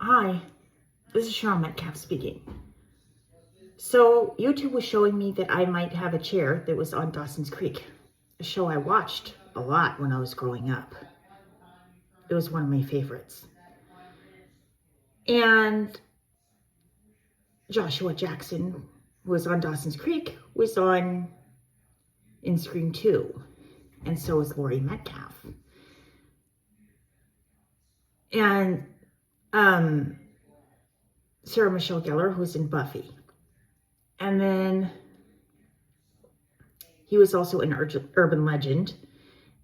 Hi, this is Sharon Metcalf speaking. So YouTube was showing me that I might have a chair that was on Dawson's Creek, a show I watched a lot when I was growing up. It was one of my favorites. And Joshua Jackson, who was on Dawson's Creek, was on in Scream 2. And so was Laurie Metcalf. And Sarah Michelle Gellar, who's in Buffy. And then he was also an urban legend.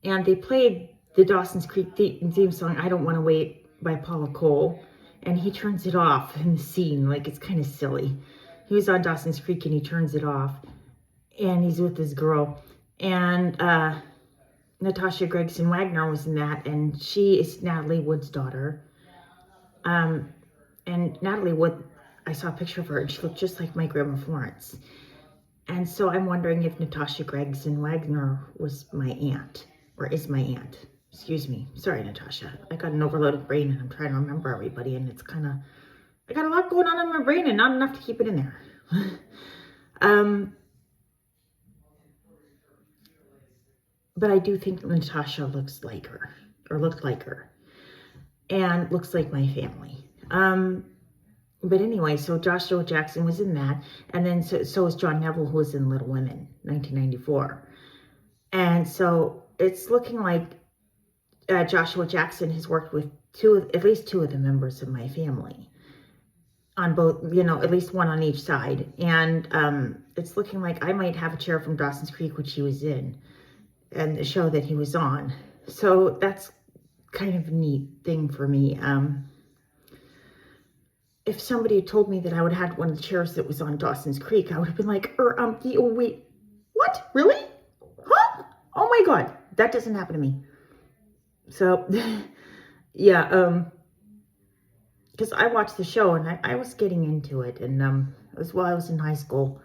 And they played the Dawson's Creek theme song, I Don't Want to Wait, by Paula Cole. And he turns it off in the scene, like it's kind of silly. He was on Dawson's Creek and he turns it off. And he's with this girl. And Natasha Gregson Wagner was in that. And she is Natalie Wood's daughter. And Natalie Wood, I saw a picture of her and she looked just like my grandma Florence. And so I'm wondering if Natasha Gregson Wagner was my aunt, or is my aunt. Excuse me. Sorry, Natasha. I got an overloaded brain and I'm trying to remember everybody, and it's kind of, I got a lot going on in my brain and not enough to keep it in there. But I do think Natasha looks like her, or looked like her, and looks like my family. But anyway, so Joshua Jackson was in that. And then so was John Neville, who was in Little Women, 1994. And so it's looking like Joshua Jackson has worked with at least two of the members of my family. On both, at least one on each side. And it's looking like I might have a chair from Dawson's Creek, which he was in, and the show that he was on. So that's kind of a neat thing for me. If somebody had told me that I would have had one of the chairs that was on Dawson's Creek, I would have been like, wait, what? Really? Huh? Oh my God, that doesn't happen to me. So, yeah, because I watched the show and I was getting into it, and it was while I was in high school.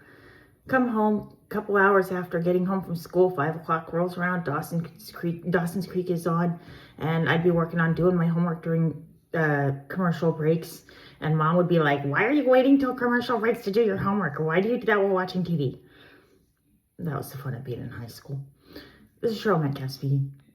Come home a couple hours after getting home from school, 5 o'clock rolls around, Dawson's Creek is on, and I'd be working on doing my homework during commercial breaks, and Mom would be like, why are you waiting till commercial breaks to do your homework? Or why do you do that while watching TV? That was the fun of being in high school. This is Cheryl Metcalf speaking.